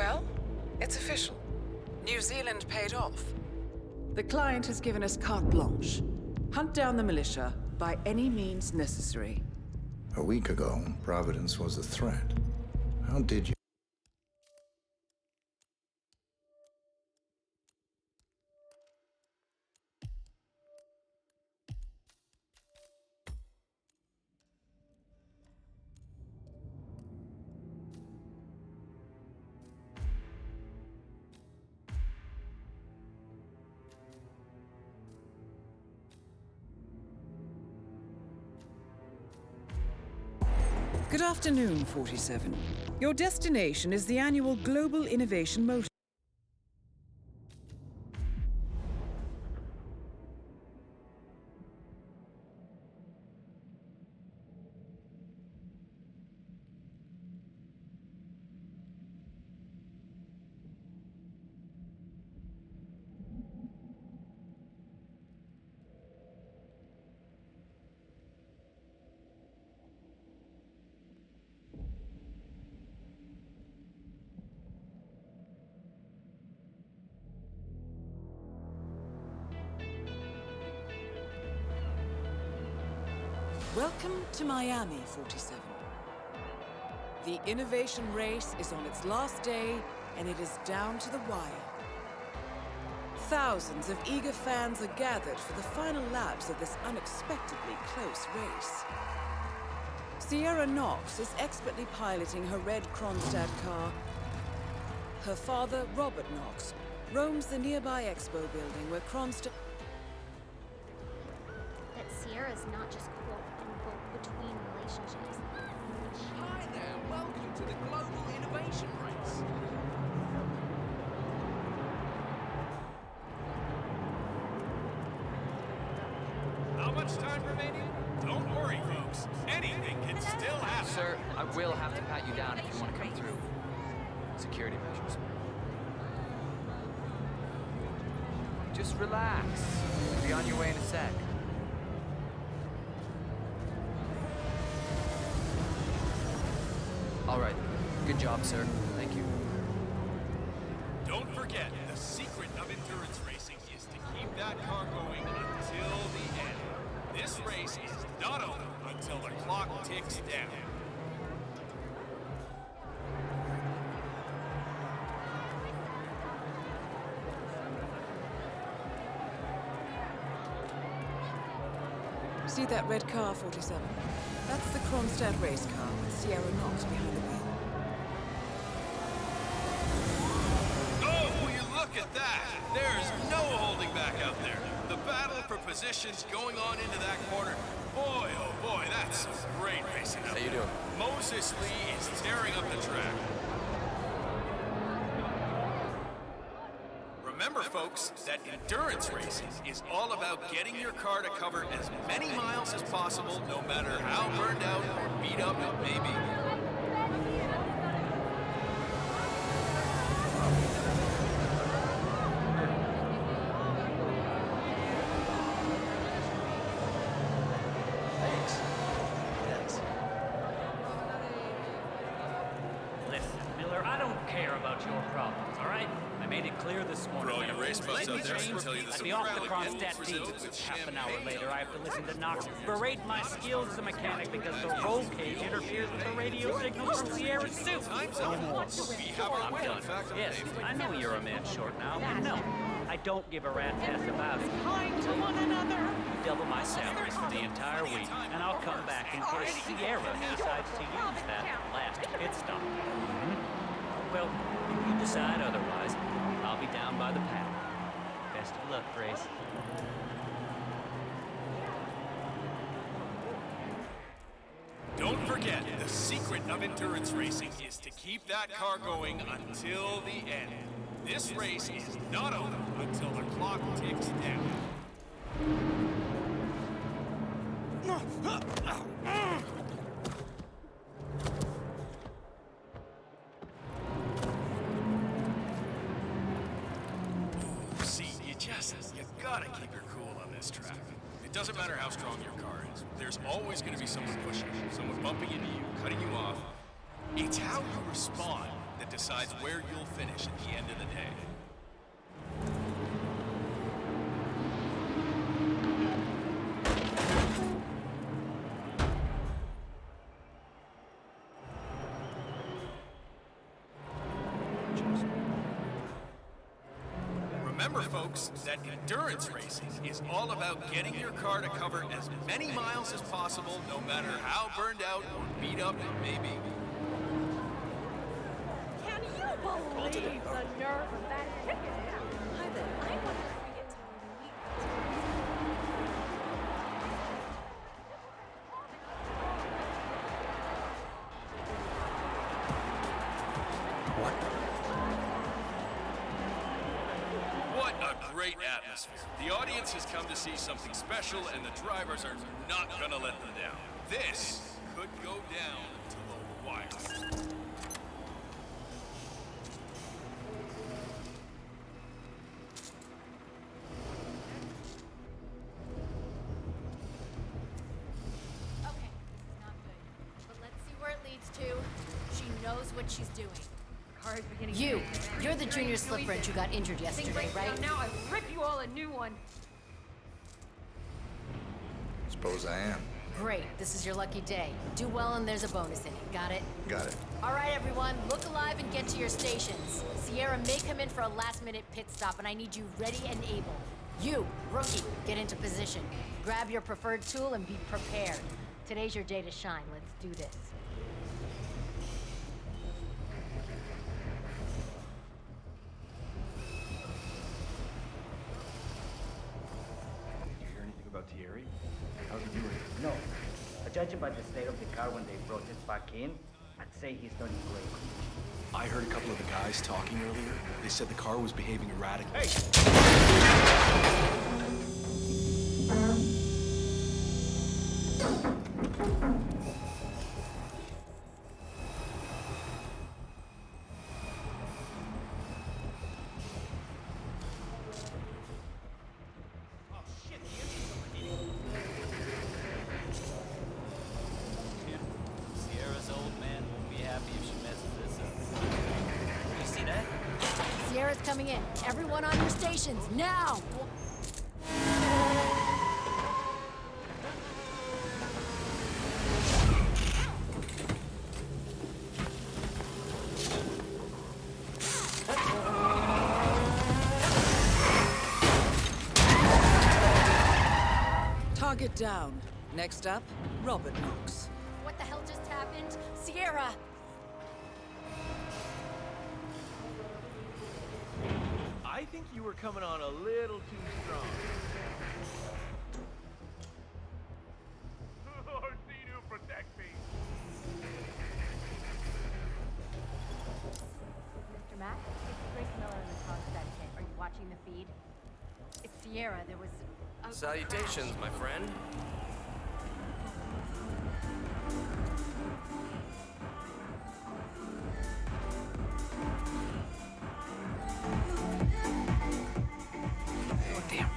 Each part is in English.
Well, it's official. New Zealand paid off. The client has given us carte blanche. Hunt down the militia by any means necessary. A week ago, Providence was a threat. How did you... Good afternoon, 47. Your destination is the annual Global Innovation Motor. Welcome to Miami, 47. The innovation race is on its last day, and it is down to the wire. Thousands of eager fans are gathered for the final laps of this unexpectedly close race. Sierra Knox is expertly piloting her red Kronstadt car. Her father, Robert Knox, roams the nearby expo building where Kronstadt... That Sierra's not just quote-unquote between relationships. Hi there, welcome to the Global Innovation Race. How much time remaining? Don't worry, folks. Anything can still happen. Sir, I will have to pat you down if you want to come through. Security measures. Just relax. You'll be on your way in a sec. All right. Good job, sir. Thank you. Don't forget, the secret of endurance racing is to keep that car going until the end. This race is not over until the clock ticks down. See that red car, 47? That's the Kronstadt race car with Sierra Knox behind the wheel. Oh, will you look at that? There's no holding back out there. The battle for positions going on into that corner. Boy, oh boy, that's some great racing out How you there. doing? Moses Lee is tearing up the track. Remember, folks, that endurance racing is all about getting your car to cover as many miles as possible, no matter how burned out or beat up it may be. Thanks. Yes. Listen, Miller, I don't care about your problems, all right? I made it clear this morning. For all that you if race things buffs out there, I can change, tell you this I'd be off the rally Kronstadt was team. filled with Half an hour champagne. later, I have to listen to Knox berate my skills as a mechanic because the roll cage interferes with the radio signal from Sierra's suit. No more. I'm done. Yes, I know you're a man short now, but no. I don't give a rat's ass about it. Kind to one another. Double my salary for the entire week, and I'll come back in case Sierra decides to use that last pit stop. Well, if you decide otherwise, I'll be down by the paddle. Best of luck, Grace. Don't forget, the secret of endurance racing is to keep that car going until the end. This race is not over until the clock ticks down. See, you gotta keep your cool on this track. It doesn't matter how strong your car is. There's always gonna be someone pushing you, someone bumping into you, cutting you off. It's how you respond that that decides where you'll finish at the end of the day. Remember, folks, that endurance racing is all about getting your car to cover as many miles as possible, no matter how burned out or beat up it may be. Can you believe the nerve of that ticket? Hi there. I wonder if we get to What a great atmosphere. The audience has come to see something special, and the drivers are not gonna let them down. This could go down to the wire. Okay, this is not good. But let's see where it leads to. She knows what she's doing. Car's beginning. You're the junior slip wrench who got injured yesterday, right? Now I rip you all a new one. Suppose I am. Great, this is your lucky day. Do well and there's a bonus in it, got it? Got it. All right, everyone, look alive and get to your stations. Sierra may come in for a last-minute pit stop, and I need you ready and able. You, rookie, get into position. Grab your preferred tool and be prepared. Today's your day to shine. Let's do this. You hear anything about Thierry? How's he doing? No. Judging by the state of the car when they brought it back in, I'd say he's done in great condition. I heard a couple of the guys talking earlier. They said the car was behaving erratically. Sierra's old man won't be happy if she messes this up. You see that? Sierra's coming in. Everyone on your stations, now! Target down. Next up, Robert Knox. What the hell just happened? Sierra! I think you were coming on a little too strong. Fortuna, protect me. Mr. Mack, it's Grace Miller in the Kronstadt kit. Are you watching the feed? It's Sierra. There was a Salutations, my friend. Oh, damn.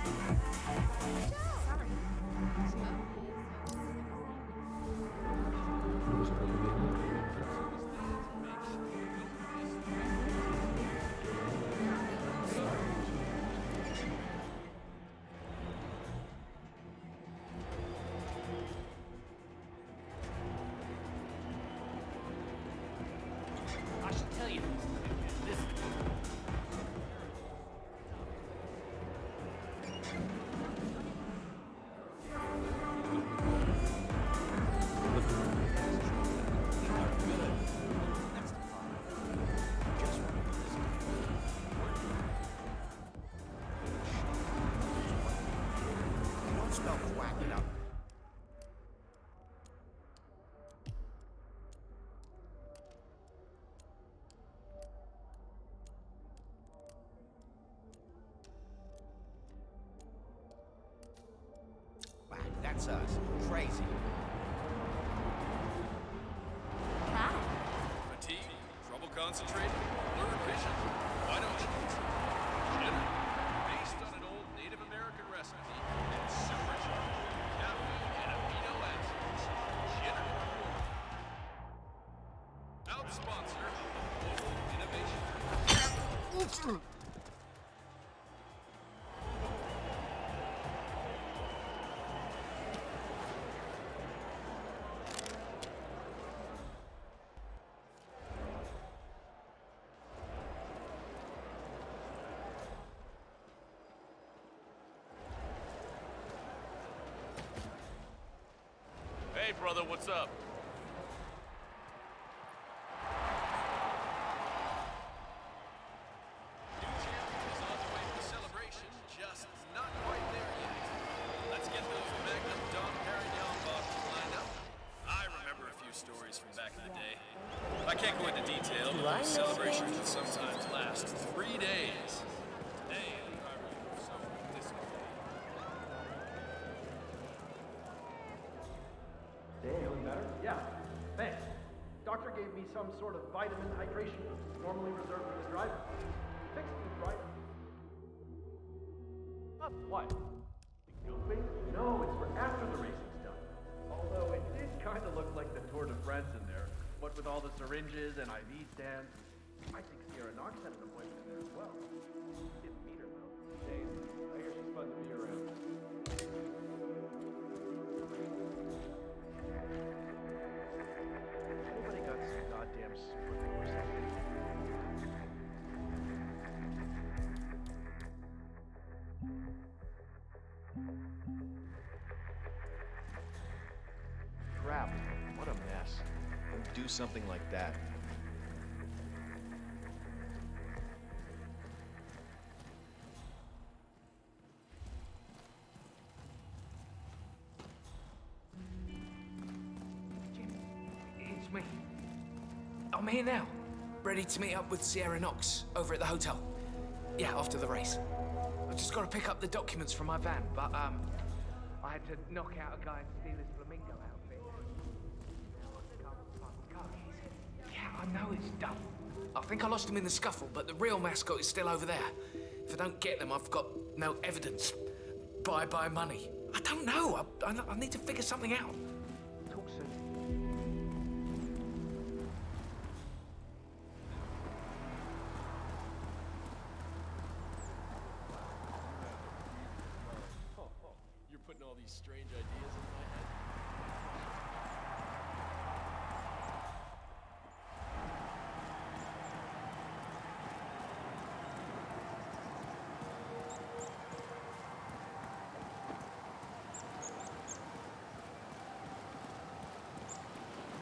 I should tell you. This. Don't stop whacking up. Wow, that's us. Crazy. Fatigue? Trouble concentrating? Blurred vision? Why don't you jitter? Based on an old Native American recipe and supercharged with caffeine and amino acids. Jitter. Out sponsor of the local innovation. Hey, brother, what's up? New champion is on the way to the celebration, just not quite there yet. Let's get those Magnum Dom Perignon bottles lined up. I remember a few stories from back in the day. I can't go into detail, but those celebrations can sometimes last 3 days. Today, so this Feeling better? Yeah. Thanks. Doctor gave me some sort of vitamin hydration boost, normally reserved for the driver. Fixed it, right? What? Doping? No, it's for after the racing's done. Although it did kind of look like the Tour de France in there. What with all the syringes and IV stands. I think Sierra Knox had an appointment there as well. Didn't meet her though. Days. I hear she's fun to be around. Anybody got some goddamn super glue or something? Crap, what a mess. Don't do something like that. It's me. I'm here now, ready to meet up with Sierra Knox over at the hotel. Yeah, after the race. I've just got to pick up the documents from my van, but I had to knock out a guy and steal his flamingo outfit. Now I can't find the car keys. Yeah, I know it's dumb. I think I lost them in the scuffle, but the real mascot is still over there. If I don't get them, I've got no evidence. Bye-bye money. I don't know. I need to figure something out. Talk soon. You're putting all these strange ideas in my head.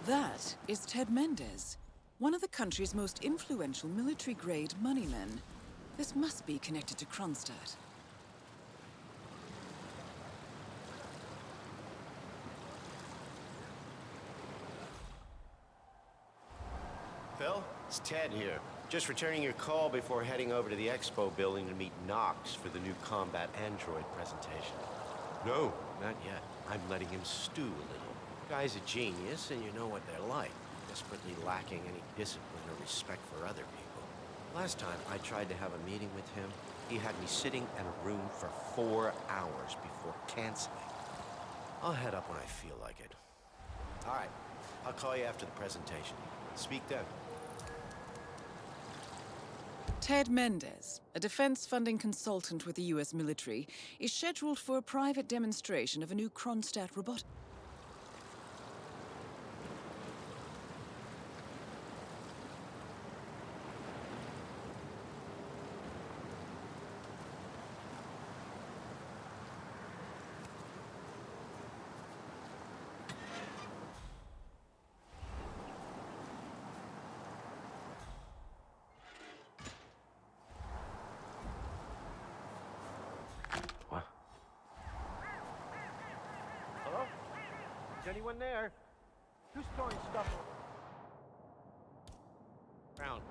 That is Ted Mendez, one of the country's most influential military-grade moneymen. This must be connected to Kronstadt. Phil, it's Ted here. Just returning your call before heading over to the expo building to meet Knox for the new combat android presentation. No, not yet. I'm letting him stew a little. Guy's a genius, and you know what they're like. Desperately lacking any discipline or respect for other people. Last time I tried to have a meeting with him, he had me sitting in a room for 4 hours before canceling. I'll head up when I feel like it. All right, I'll call you after the presentation. Speak then. Ted Mendez, a defense funding consultant with the U.S. military, is scheduled for a private demonstration of a new Kronstadt robotic. Hello? Is anyone there? Who's throwing stuff? Round.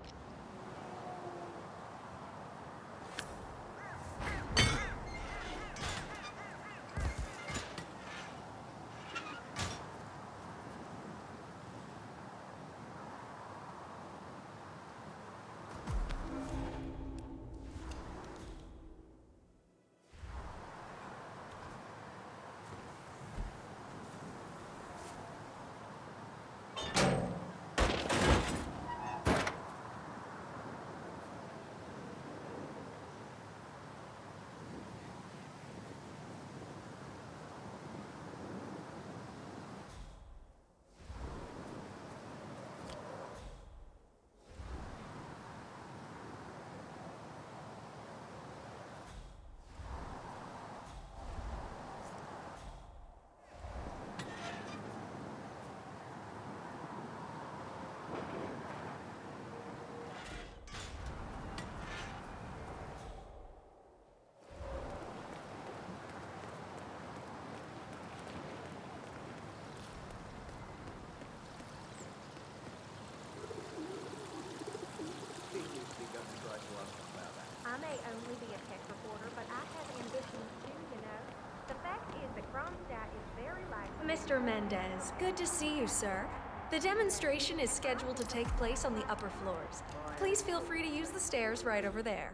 Mr. Mendez. Good to see you, sir. The demonstration is scheduled to take place on the upper floors. Please feel free to use the stairs right over there.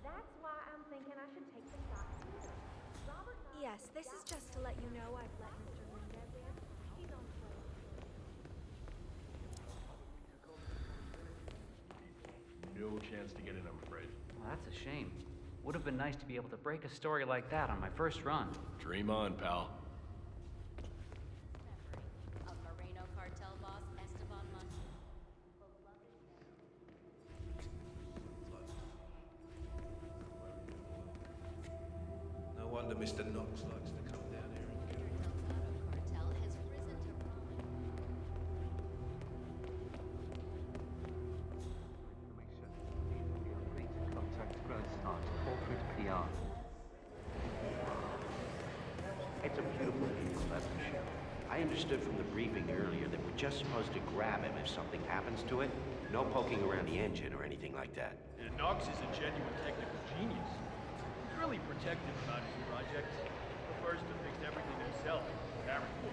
That's why I'm thinking I should take the shot. Yes, this is just to let you know I've let Mr. Mendez in. He's on his way. No chance to get it, I'm afraid. Well, that's a shame. Would have been nice to be able to break a story like that on my first run. Dream on, pal. Of Moreno cartel boss Esteban Monti. No wonder Mr. Knox likes to come down here and get Cartel has risen to Contact growth start, corporate PR. It's a beautiful vehicle, that's for sure. I understood from the briefing earlier that we're just supposed to grab him if something happens to it. No poking around the engine or anything like that. And Knox is a genuine technical genius. He's really protective about his project. He prefers to fix everything himself, apparently.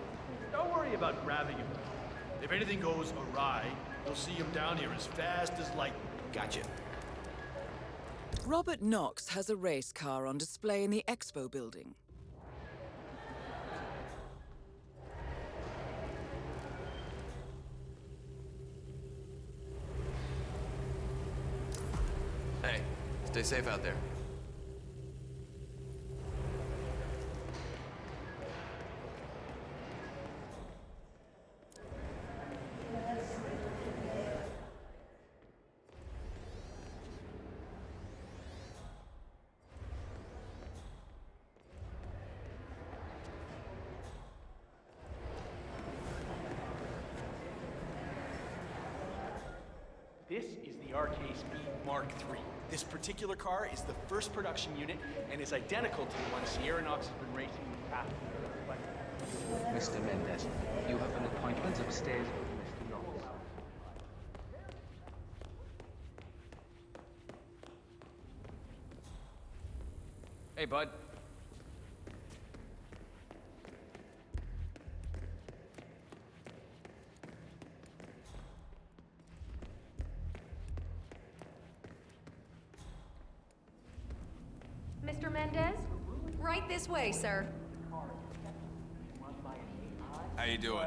Don't worry about grabbing him. If anything goes awry, you'll see him down here as fast as lightning. Gotcha. Robert Knox has a race car on display in the Expo building. Hey, stay safe out there. This is the RK Speed Mark III. This particular car is the first production unit and is identical to the one Sierra Knox has been racing in the past. Mr. Mendez, you have an appointment upstairs with Mr. Knox. Hey, bud. Mr. Mendez? Right this way, sir. How you doing?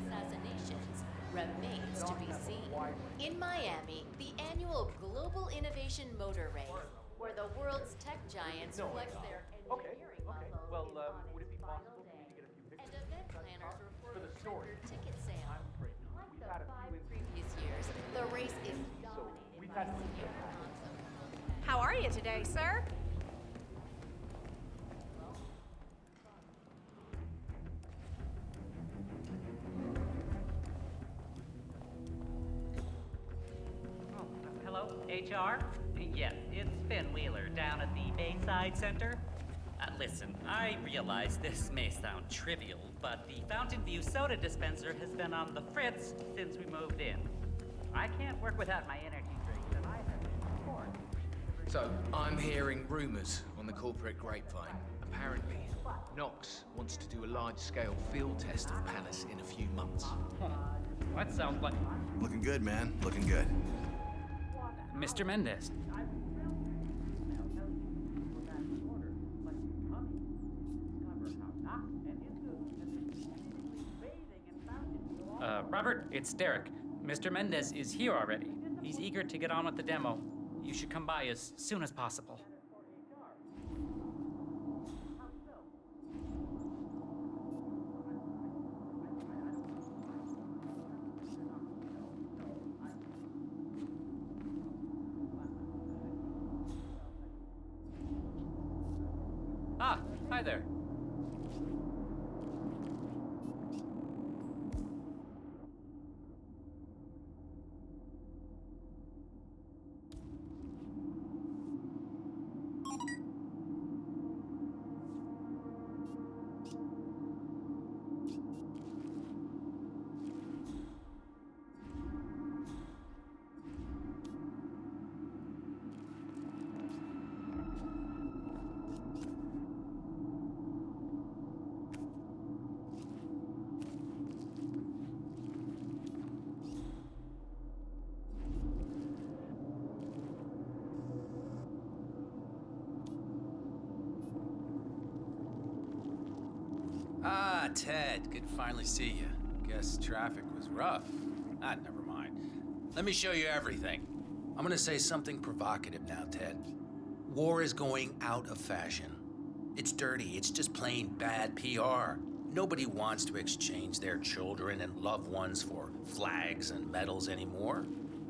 assassinations remains to be seen. In Miami, the annual Global Innovation Motor Race, where the world's tech giants flex their engineering muscle Well, on would it its be final possible for me day. to get a few And pictures? event planners report For the a story. record ticket sales. Like We've the had a 5 few previous years, the race is dominated we've by had Sierra Knox. How are you today, sir? Hello, HR? Yes, it's Finn Wheeler down at the Bayside Center. Listen, I realize this may sound trivial, but the Fountain View soda dispenser has been on the fritz since we moved in. I can't work without my energy drinks, and I have been before. So, I'm hearing rumors on the corporate grapevine. Apparently, Knox wants to do a large-scale field test of Palace in a few months. That sounds like... Looking good, man. Looking good. Mr. Mendez. Robert, it's Derek. Mr. Mendez is here already. He's eager to get on with the demo. You should come by as soon as possible. Ah, hi there. Ah, Ted, good to finally see you. Guess traffic was rough. Ah, never mind. Let me show you everything. I'm gonna say something provocative now, Ted. War is going out of fashion. It's dirty, it's just plain bad PR. Nobody wants to exchange their children and loved ones for flags and medals anymore.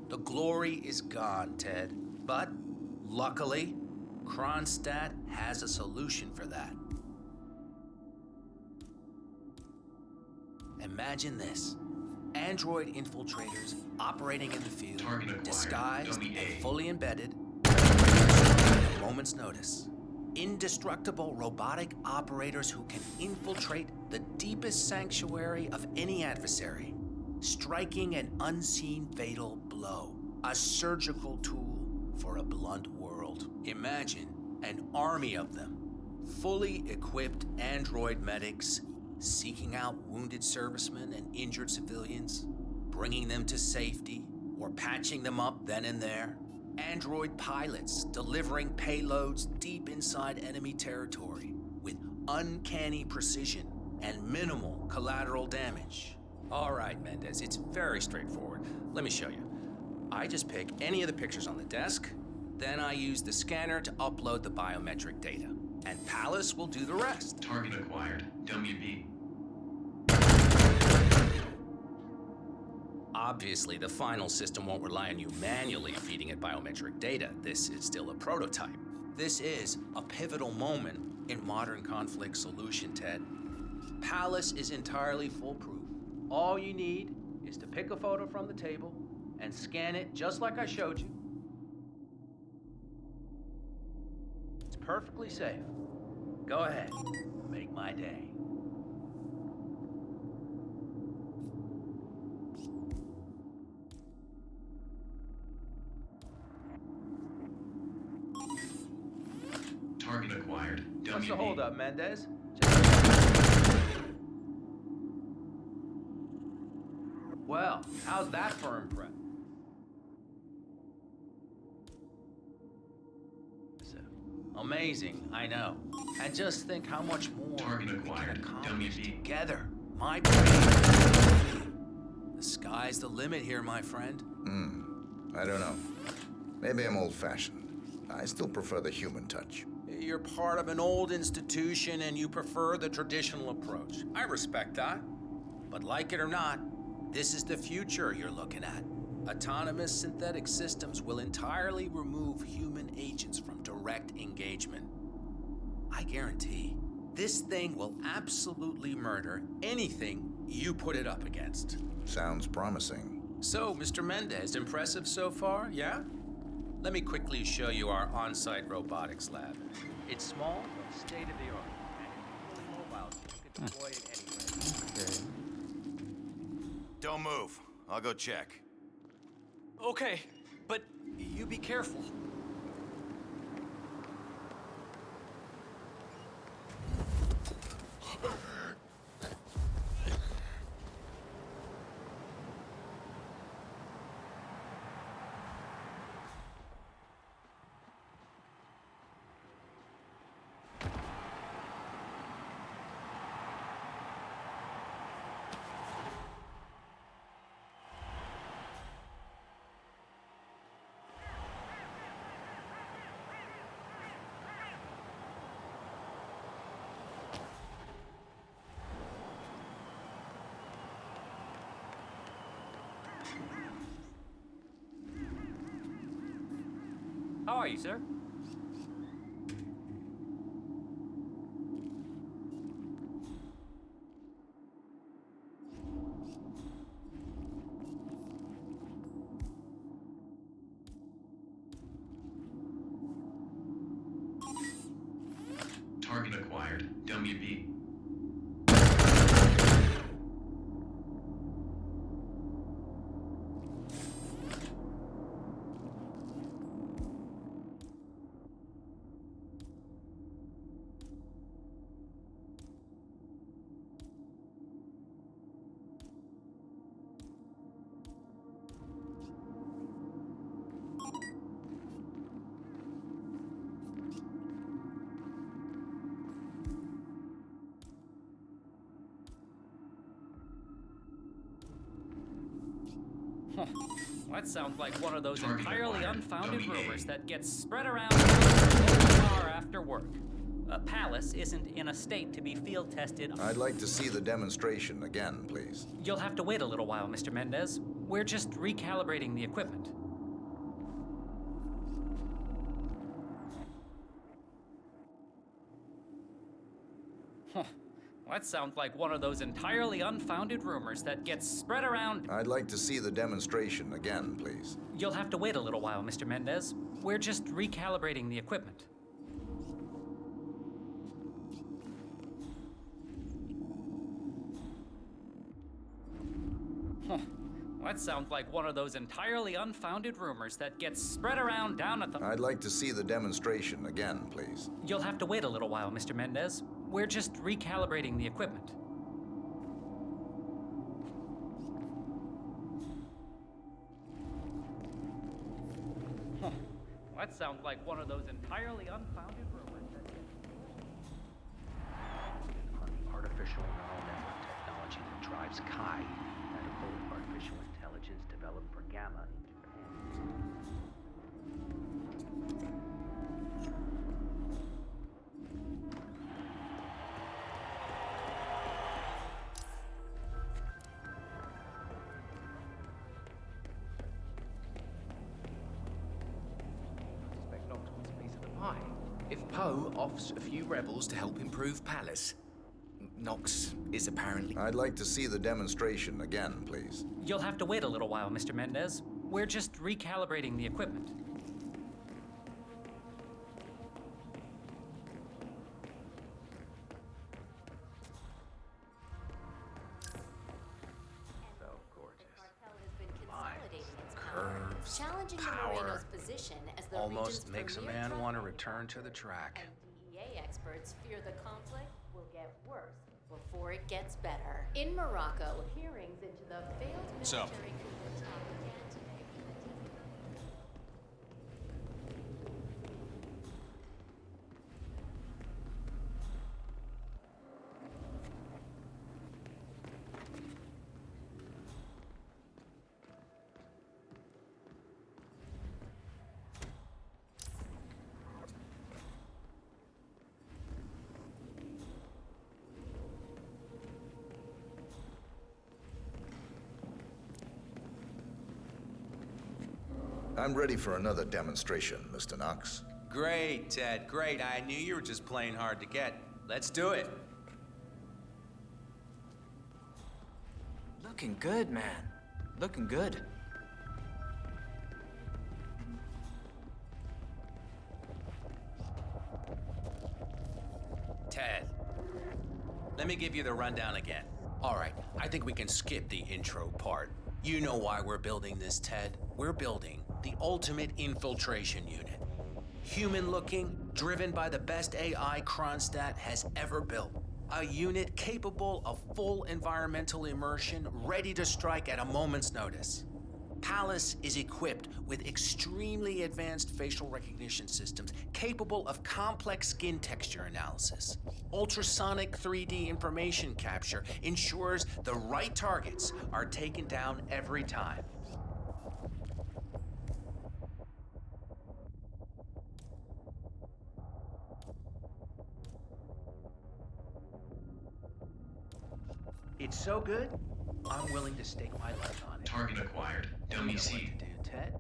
The glory is gone, Ted. But, luckily, Kronstadt has a solution for that. Imagine this. Android infiltrators operating in the field, disguised and fully embedded, at a moment's notice. Indestructible robotic operators who can infiltrate the deepest sanctuary of any adversary, striking an unseen fatal blow, a surgical tool for a blunt world. Imagine an army of them, fully equipped android medics seeking out wounded servicemen and injured civilians, bringing them to safety or patching them up then and there. Android pilots delivering payloads deep inside enemy territory with uncanny precision and minimal collateral damage. All right, Mendez, it's very straightforward. Let me show you. I just pick any of the pictures on the desk, then I use the scanner to upload the biometric data, and Palace will do the rest. Target acquired. WB. Obviously, the final system won't rely on you manually feeding it biometric data. This is still a prototype. This is a pivotal moment in modern conflict solution, Ted. Palace is entirely foolproof. All you need is to pick a photo from the table and scan it just like I showed you. It's perfectly safe. Go ahead, make my day. Target acquired. What's the holdup, Mendez? Well, how's that firm prep? Amazing, I know. And just think how much more Target acquired. we can accomplish together. My brain. The sky's the limit here, my friend. I don't know. Maybe I'm old-fashioned. I still prefer the human touch. You're part of an old institution and you prefer the traditional approach. I respect that. But like it or not, this is the future you're looking at. Autonomous synthetic systems will entirely remove human agents from direct engagement. I guarantee this thing will absolutely murder anything you put it up against. Sounds promising. So, Mr. Mendez, impressive so far, yeah? Let me quickly show you our on-site robotics lab. It's small, but state-of-the-art. And mobile, so you can deploy it anywhere. Okay. Don't move. I'll go check. Okay, but you be careful. How are you, sir? Target acquired. WB. That sounds like one of those entirely unfounded rumors that gets spread around the car after work. Palace isn't in a state to be field tested. I'd like to see the demonstration again, please. You'll have to wait a little while, Mr. Mendez. We're just recalibrating the equipment. That sounds like one of those entirely unfounded rumors that gets spread around. I'd like to see the demonstration again, please. You'll have to wait a little while, Mr. Mendez. We're just recalibrating the equipment. That sounds like one of those entirely unfounded rumors that gets spread around down at the... I'd like to see the demonstration again, please. You'll have to wait a little while, Mr. Mendez. We're just recalibrating the equipment. That sounds like one of those entirely unfounded rumors that on the artificial neural network technology that drives Kai, medical artificial intelligence developed for Gamma in Japan. If Poe offs a few rebels to help improve Palace, Knox is apparently... I'd like to see the demonstration again, please. You'll have to wait a little while, Mr. Mendez. We're just recalibrating the equipment. So gorgeous. Curves, challenging power, the Moreno's position as the almost region's makes a premier man drug want to lord. return to the track. DEA experts fear the conflict will get worse before it gets better. In Morocco, hearings into the failed military coup d'etat began today. I'm ready for another demonstration, Mr. Knox. Great, Ted, great. I knew you were just playing hard to get. Let's do it. Looking good, man. Looking good. Ted, let me give you the rundown again. All right, I think we can skip the intro part. You know why we're building this, Ted. We're building the ultimate infiltration unit. Human-looking, driven by the best AI Kronstadt has ever built. A unit capable of full environmental immersion, ready to strike at a moment's notice. Palace is equipped with extremely advanced facial recognition systems capable of complex skin texture analysis. Ultrasonic 3D information capture ensures the right targets are taken down every time. It's so good, I'm willing to stake my life on it. Target acquired. Dummy seed. Ted?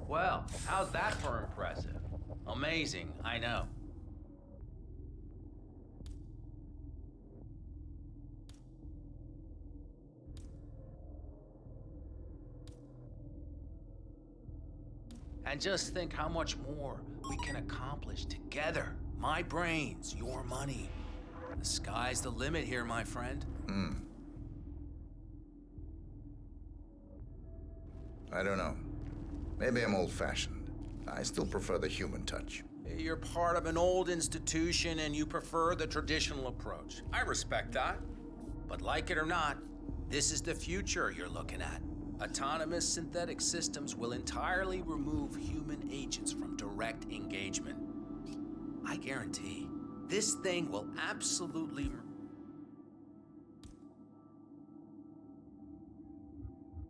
Well, how's that for impressive? Amazing, I know. And just think how much more we can accomplish together. My brains, your money. The sky's the limit here, my friend. I don't know. Maybe I'm old-fashioned. I still prefer the human touch. You're part of an old institution and you prefer the traditional approach. I respect that. But like it or not, this is the future you're looking at. Autonomous synthetic systems will entirely remove human agents from direct engagement. I guarantee, this thing will absolutely...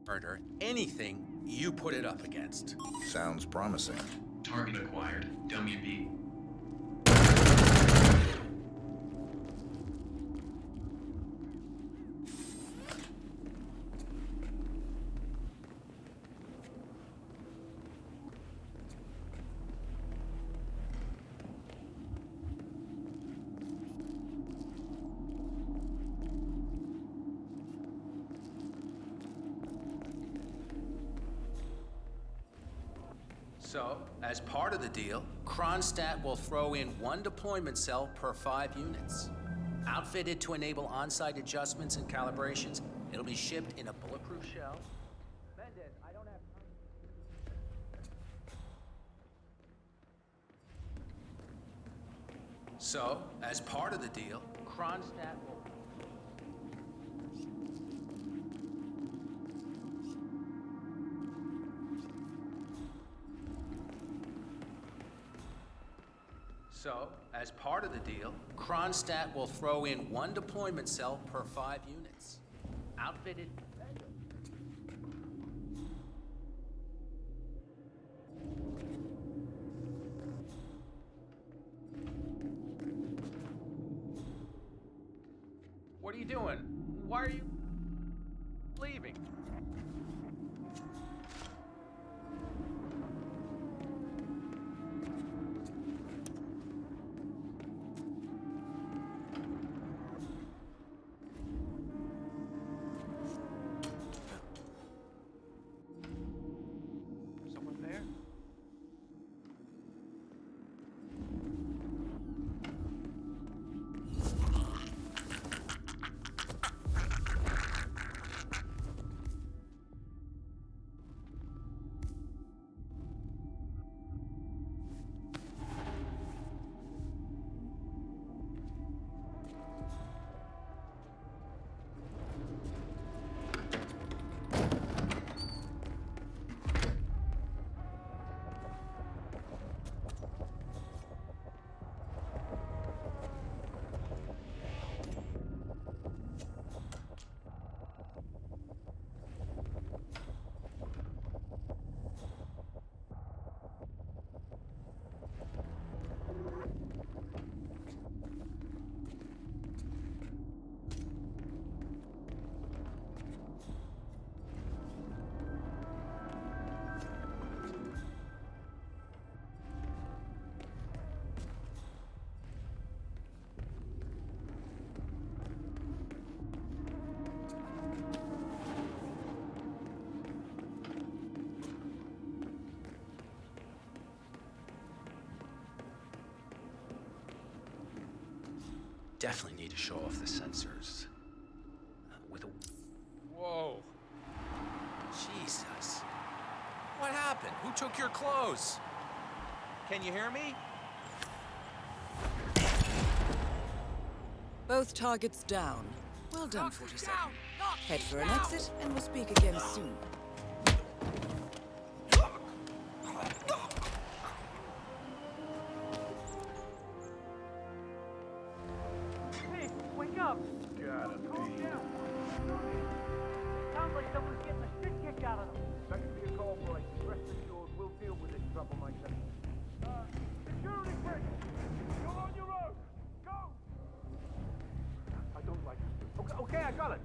murder anything you put it up against. Sounds promising. Target acquired. Dummy B. So, as part of the deal, Kronstadt will throw in 1 deployment cell per 5 units. Outfitted to enable on-site adjustments and calibrations, it'll be shipped in a bulletproof shell. Mendez, I don't have time. So, as part of the deal, Kronstadt will... So, as part of the deal, Kronstadt will throw in 1 deployment cell per 5 units. Outfitted... What are you doing? Why are you leaving? Someone there? Definitely need to show off the sensors. With a... Whoa. Jesus. What happened? Who took your clothes? Can you hear me? Both targets down. Well done, 47. Head for an exit, and we'll speak again soon. Hey, wake up! Gotta be. Sounds like someone's getting the shit kicked out of them. That could be a call, boys. Rest assured, we'll deal with this troublemaker. Security break! You're on your own! Go! I don't like this. Okay, I got it.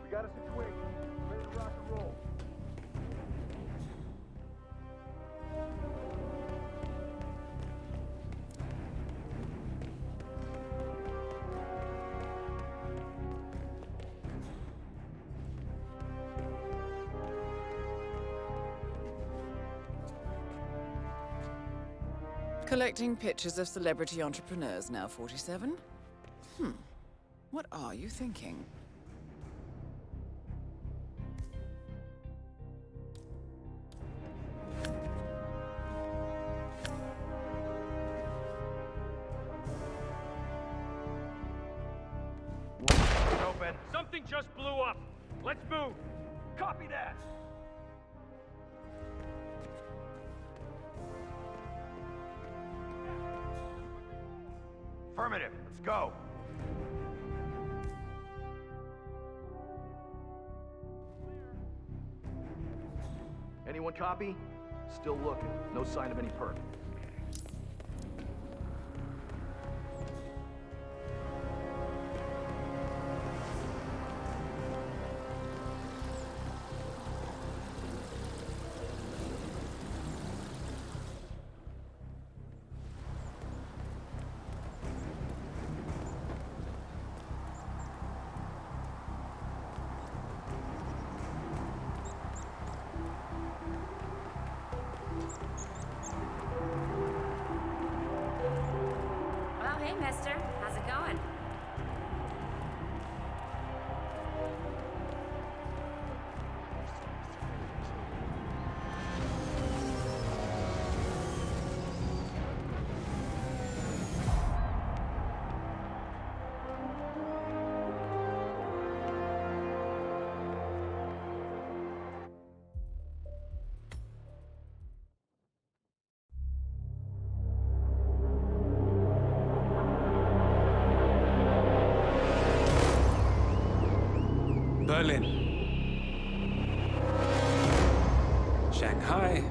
We got a situation. Ready to rock and roll. Collecting pictures of celebrity entrepreneurs now, 47? What are you thinking? Open. Something just blew up. Let's move. Copy that. Affirmative. Let's go. Anyone copy? Still looking. No sign of any perp. Well, hey, mister. How's it going? Berlin, Shanghai,